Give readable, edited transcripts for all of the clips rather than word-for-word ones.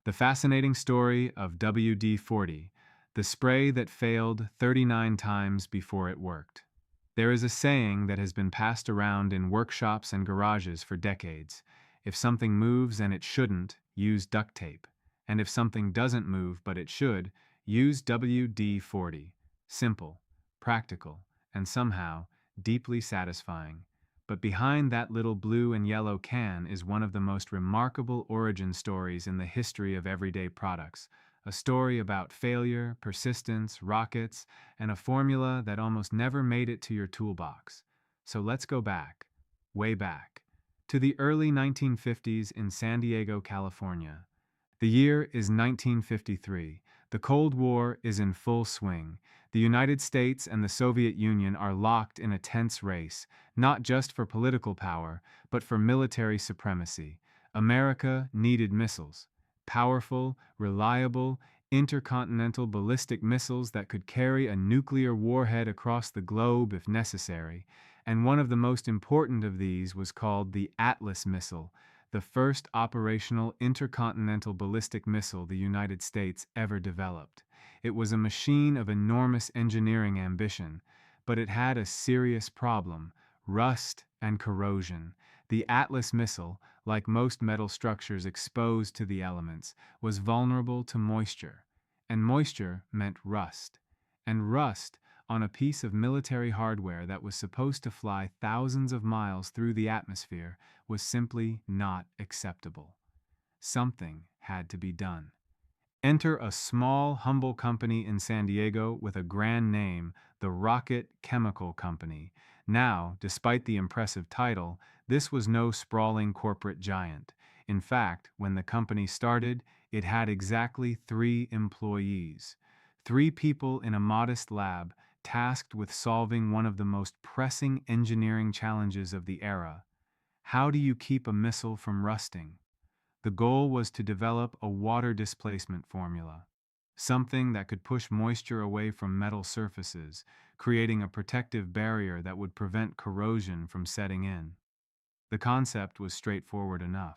The fascinating story of WD-40, the spray that failed 39 times before it worked. There is a saying that has been passed around in workshops and garages for decades. If something moves and it shouldn't, use duct tape. And if something doesn't move but it should, use WD-40. Simple, practical, and somehow deeply satisfying. But behind that little blue and yellow can is one of the most remarkable origin stories in the history of everyday products. A story about failure, persistence, rockets, and a formula that almost never made it to your toolbox. So let's go back, way back, to the early 1950s in San Diego, California. The year is 1953. The Cold War is in full swing. The United States and the Soviet Union are locked in a tense race, not just for political power, but for military supremacy. America needed missiles. Powerful, reliable, intercontinental ballistic missiles that could carry a nuclear warhead across the globe if necessary, and one of the most important of these was called the Atlas missile, the first operational intercontinental ballistic missile the United States ever developed. It was a machine of enormous engineering ambition, but it had a serious problem: rust and corrosion. The Atlas missile, like most metal structures exposed to the elements, was vulnerable to moisture, and moisture meant rust. And rust, on a piece of military hardware that was supposed to fly thousands of miles through the atmosphere, was simply not acceptable. Something had to be done. Enter a small, humble company in San Diego with a grand name, the Rocket Chemical Company. Now, despite the impressive title, this was no sprawling corporate giant. In fact, when the company started, it had exactly 3 employees. 3 people in a modest lab, tasked with solving one of the most pressing engineering challenges of the era. How do you keep a missile from rusting? The goal was to develop a water displacement formula, something that could push moisture away from metal surfaces, creating a protective barrier that would prevent corrosion from setting in. The concept was straightforward enough,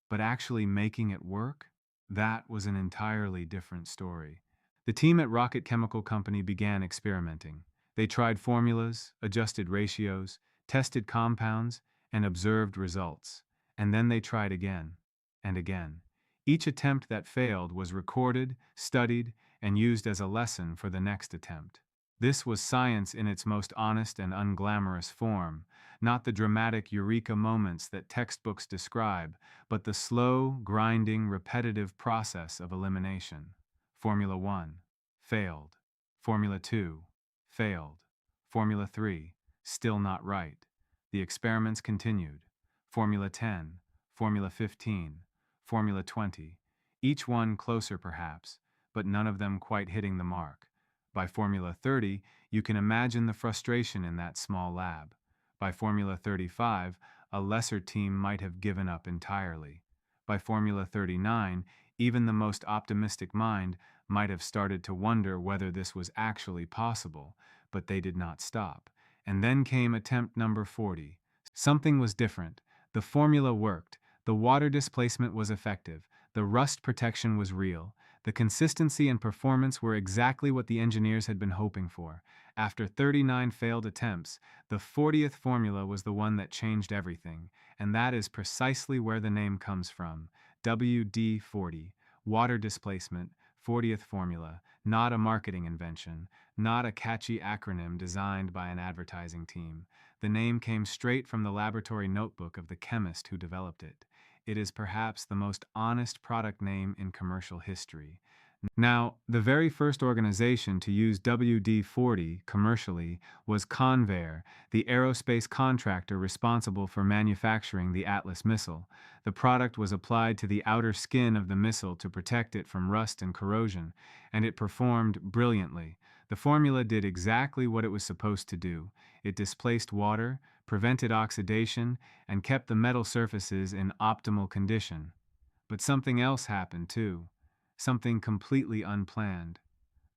but actually making it work? That was an entirely different story. The team at Rocket Chemical Company began experimenting. They tried formulas, adjusted ratios, tested compounds, and observed results. And then they tried again and again. Each attempt that failed was recorded, studied, and used as a lesson for the next attempt. This was science in its most honest and unglamorous form, not the dramatic eureka moments that textbooks describe, but the slow, grinding, repetitive process of elimination. Formula 1, failed. Formula 2, failed. Formula 3, still not right. The experiments continued. Formula 10, Formula 15, Formula 20, each one closer perhaps, but none of them quite hitting the mark. By Formula 30, you can imagine the frustration in that small lab. By Formula 35, a lesser team might have given up entirely. By Formula 39, even the most optimistic mind might have started to wonder whether this was actually possible, but they did not stop. And then came attempt number 40. Something was different. The formula worked. The water displacement was effective. The rust protection was real. The consistency and performance were exactly what the engineers had been hoping for. After 39 failed attempts, the 40th formula was the one that changed everything, and that is precisely where the name comes from. WD-40, water displacement, 40th formula, not a marketing invention, not a catchy acronym designed by an advertising team. The name came straight from the laboratory notebook of the chemist who developed it. It is perhaps the most honest product name in commercial history. Now, the very first organization to use WD-40 commercially was Convair, the aerospace contractor responsible for manufacturing the Atlas missile. The product was applied to the outer skin of the missile to protect it from rust and corrosion, and it performed brilliantly. The formula did exactly what it was supposed to do. It displaced water, prevented oxidation, and kept the metal surfaces in optimal condition. But something else happened too. Something completely unplanned.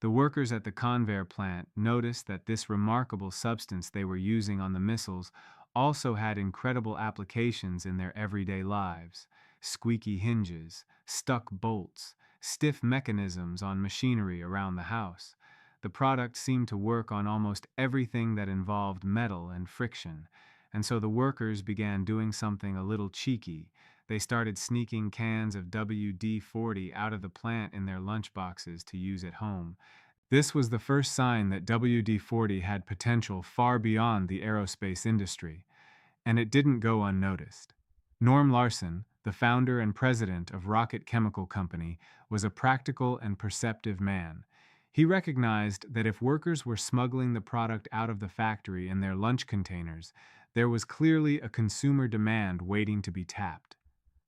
The workers at the Convair plant noticed that this remarkable substance they were using on the missiles also had incredible applications in their everyday lives. squeaky hinges, stuck bolts, stiff mechanisms on machinery around the house. The product seemed to work on almost everything that involved metal and friction, and so the workers began doing something a little cheeky. They started sneaking cans of WD-40 out of the plant in their lunchboxes to use at home. This was the first sign that WD-40 had potential far beyond the aerospace industry, and it didn't go unnoticed. Norm Larson, the founder and president of Rocket Chemical Company, was a practical and perceptive man. He recognized that if workers were smuggling the product out of the factory in their lunch containers, there was clearly a consumer demand waiting to be tapped.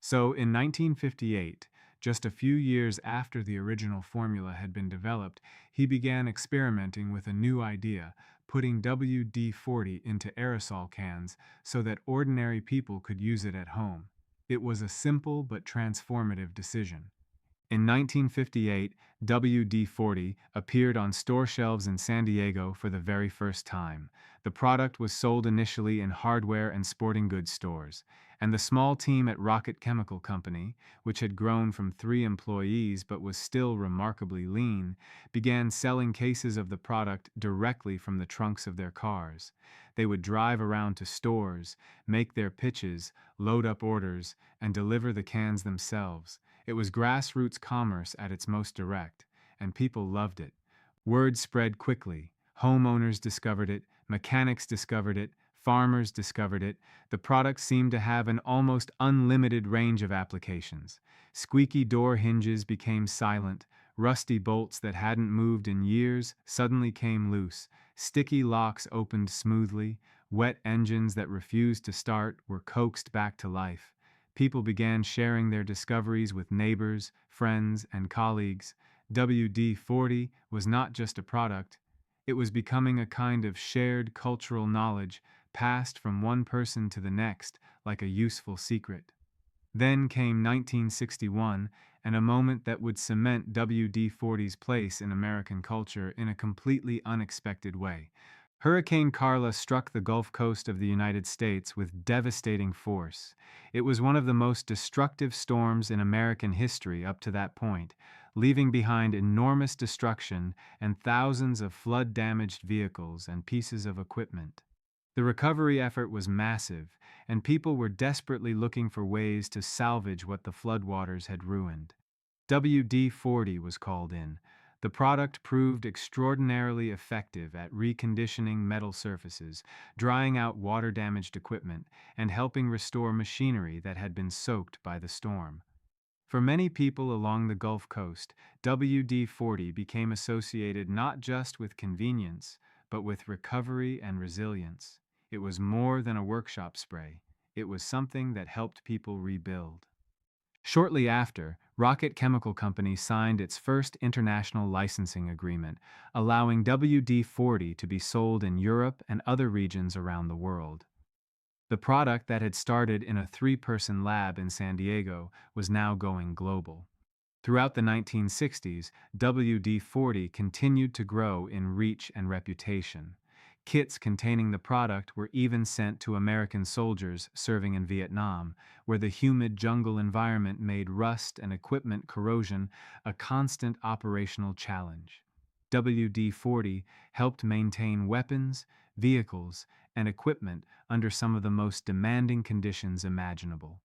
So, in 1958, just a few years after the original formula had been developed, he began experimenting with a new idea, putting WD-40 into aerosol cans so that ordinary people could use it at home. It was a simple but transformative decision. In 1958, WD-40 appeared on store shelves in San Diego for the very first time. The product was sold initially in hardware and sporting goods stores, and the small team at Rocket Chemical Company, which had grown from 3 employees but was still remarkably lean, began selling cases of the product directly from the trunks of their cars. They would drive around to stores, make their pitches, load up orders, and deliver the cans themselves. It was grassroots commerce at its most direct, and people loved it. Word spread quickly. Homeowners discovered it, mechanics discovered it, farmers discovered it. The product seemed to have an almost unlimited range of applications. Squeaky door hinges became silent. Rusty bolts that hadn't moved in years suddenly came loose. Sticky locks opened smoothly. Wet engines that refused to start were coaxed back to life. People began sharing their discoveries with neighbors, friends, and colleagues. WD-40 was not just a product, it was becoming a kind of shared cultural knowledge passed from one person to the next like a useful secret. Then came 1961, and a moment that would cement WD-40's place in American culture in a completely unexpected way. Hurricane Carla struck the Gulf Coast of the United States with devastating force. It was one of the most destructive storms in American history up to that point, leaving behind enormous destruction and thousands of flood-damaged vehicles and pieces of equipment. The recovery effort was massive, and people were desperately looking for ways to salvage what the floodwaters had ruined. WD-40 was called in. The product proved extraordinarily effective at reconditioning metal surfaces, drying out water-damaged equipment, and helping restore machinery that had been soaked by the storm. For many people along the Gulf Coast, WD-40 became associated not just with convenience, but with recovery and resilience. It was more than a workshop spray. It was something that helped people rebuild. Shortly after, Rocket Chemical Company signed its first international licensing agreement, allowing WD-40 to be sold in Europe and other regions around the world. The product that had started in a 3-person lab in San Diego was now going global. Throughout the 1960s, WD-40 continued to grow in reach and reputation. Kits containing the product were even sent to American soldiers serving in Vietnam, where the humid jungle environment made rust and equipment corrosion a constant operational challenge. WD-40 helped maintain weapons, vehicles, and equipment under some of the most demanding conditions imaginable.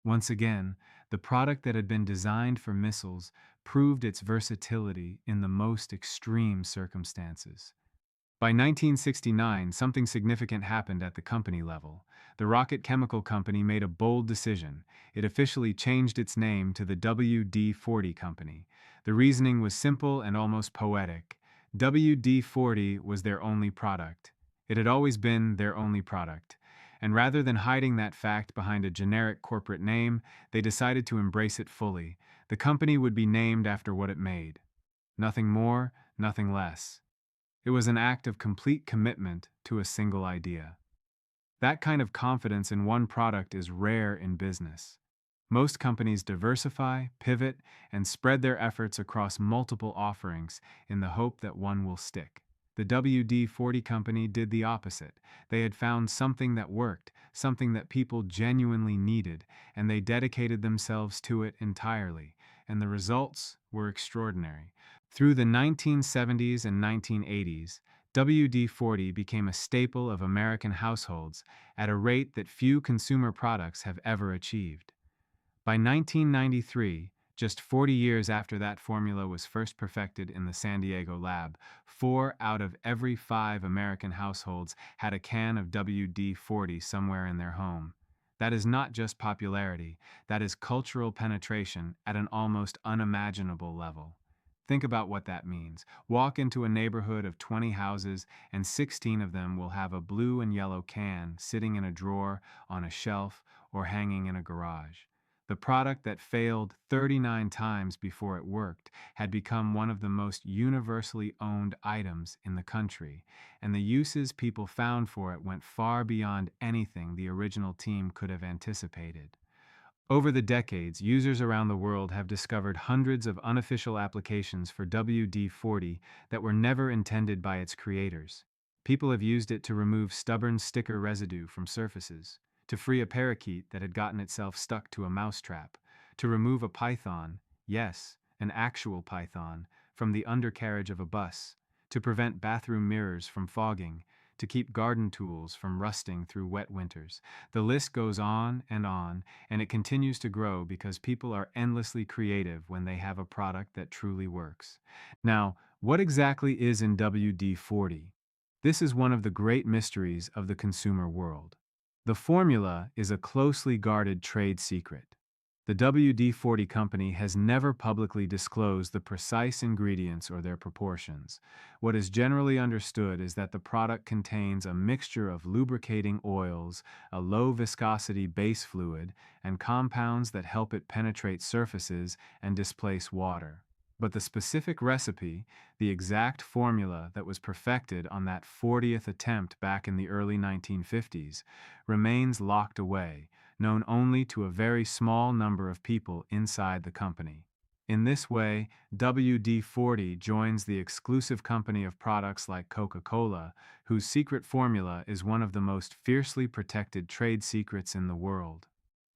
Once again, the product that had been designed for missiles proved its versatility in the most extreme circumstances. By 1969, something significant happened at the company level. The Rocket Chemical Company made a bold decision. It officially changed its name to the WD-40 Company. The reasoning was simple and almost poetic. WD-40 was their only product. It had always been their only product. And rather than hiding that fact behind a generic corporate name, they decided to embrace it fully. The company would be named after what it made. Nothing more, nothing less. It was an act of complete commitment to a single idea. That kind of confidence in one product is rare in business. Most companies diversify, pivot, and spread their efforts across multiple offerings in the hope that one will stick. The WD-40 company did the opposite. They had found something that worked, something that people genuinely needed, and they dedicated themselves to it entirely. And the results were extraordinary. Through the 1970s and 1980s, WD-40 became a staple of American households at a rate that few consumer products have ever achieved. By 1993, just 40 years after that formula was first perfected in the San Diego lab, 4 out of every 5 American households had a can of WD-40 somewhere in their home. That is not just popularity, that is cultural penetration at an almost unimaginable level. Think about what that means. Walk into a neighborhood of 20 houses, and 16 of them will have a blue and yellow can sitting in a drawer, on a shelf, or hanging in a garage. The product that failed 39 times before it worked had become one of the most universally owned items in the country, and the uses people found for it went far beyond anything the original team could have anticipated. Over the decades, users around the world have discovered hundreds of unofficial applications for WD-40 that were never intended by its creators. People have used it to remove stubborn sticker residue from surfaces, to free a parakeet that had gotten itself stuck to a mousetrap, to remove a python, yes, an actual python, from the undercarriage of a bus, to prevent bathroom mirrors from fogging, to keep garden tools from rusting through wet winters. The list goes on, and it continues to grow because people are endlessly creative when they have a product that truly works. Now, what exactly is in WD-40? This is one of the great mysteries of the consumer world. The formula is a closely guarded trade secret. The WD-40 company has never publicly disclosed the precise ingredients or their proportions. What is generally understood is that the product contains a mixture of lubricating oils, a low-viscosity base fluid, and compounds that help it penetrate surfaces and displace water. But the specific recipe, the exact formula that was perfected on that 40th attempt back in the early 1950s, remains locked away, known only to a very small number of people inside the company. In this way, WD-40 joins the exclusive company of products like Coca-Cola, whose secret formula is one of the most fiercely protected trade secrets in the world.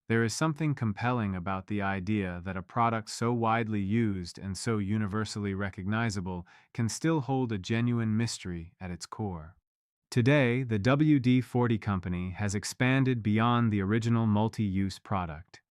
There is something compelling about the idea that a product so widely used and so universally recognizable can still hold a genuine mystery at its core. Today, the WD-40 company has expanded beyond the original multi-use product.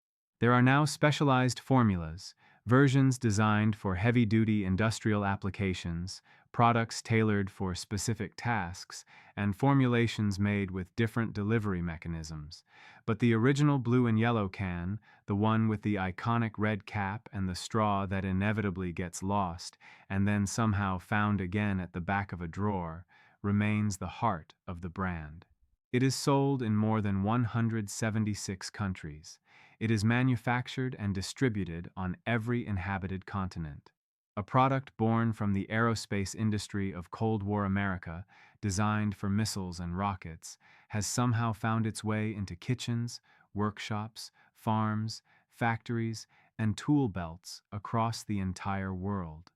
There are now specialized formulas, versions designed for heavy-duty industrial applications, products tailored for specific tasks, and formulations made with different delivery mechanisms. But the original blue and yellow can, the one with the iconic red cap and the straw that inevitably gets lost and then somehow found again at the back of a drawer, remains the heart of the brand. It is sold in more than 176 countries. It is manufactured and distributed on every inhabited continent. A product born from the aerospace industry of Cold War America, designed for missiles and rockets, has somehow found its way into kitchens, workshops, farms, factories, and tool belts across the entire world.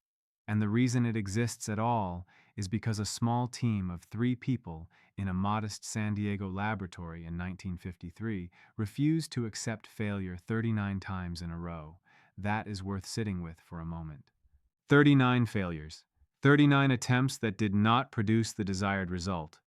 And the reason it exists at all is because a small team of 3 people in a modest San Diego laboratory in 1953 refused to accept failure 39 times in a row. That is worth sitting with for a moment. 39 failures. 39 attempts that did not produce the desired result.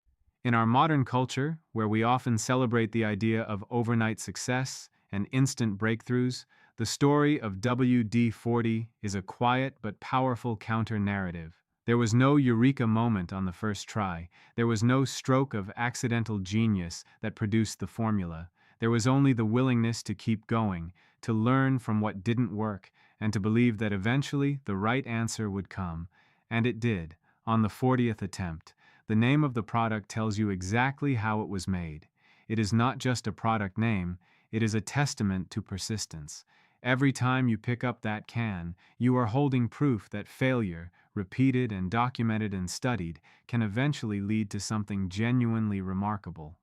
In our modern culture, where we often celebrate the idea of overnight success and instant breakthroughs, the story of WD-40 is a quiet but powerful counter-narrative. There was no eureka moment on the first try. There was no stroke of accidental genius that produced the formula. There was only the willingness to keep going, to learn from what didn't work, and to believe that eventually the right answer would come. And it did, on the 40th attempt. The name of the product tells you exactly how it was made. It is not just a product name, it is a testament to persistence. Every time you pick up that can, you are holding proof that failure, repeated and documented and studied, can eventually lead to something genuinely remarkable.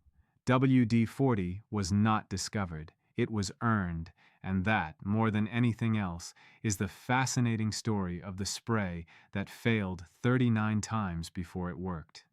WD-40 was not discovered. It was earned, and that, more than anything else, is the fascinating story of the spray that failed 39 times before it worked.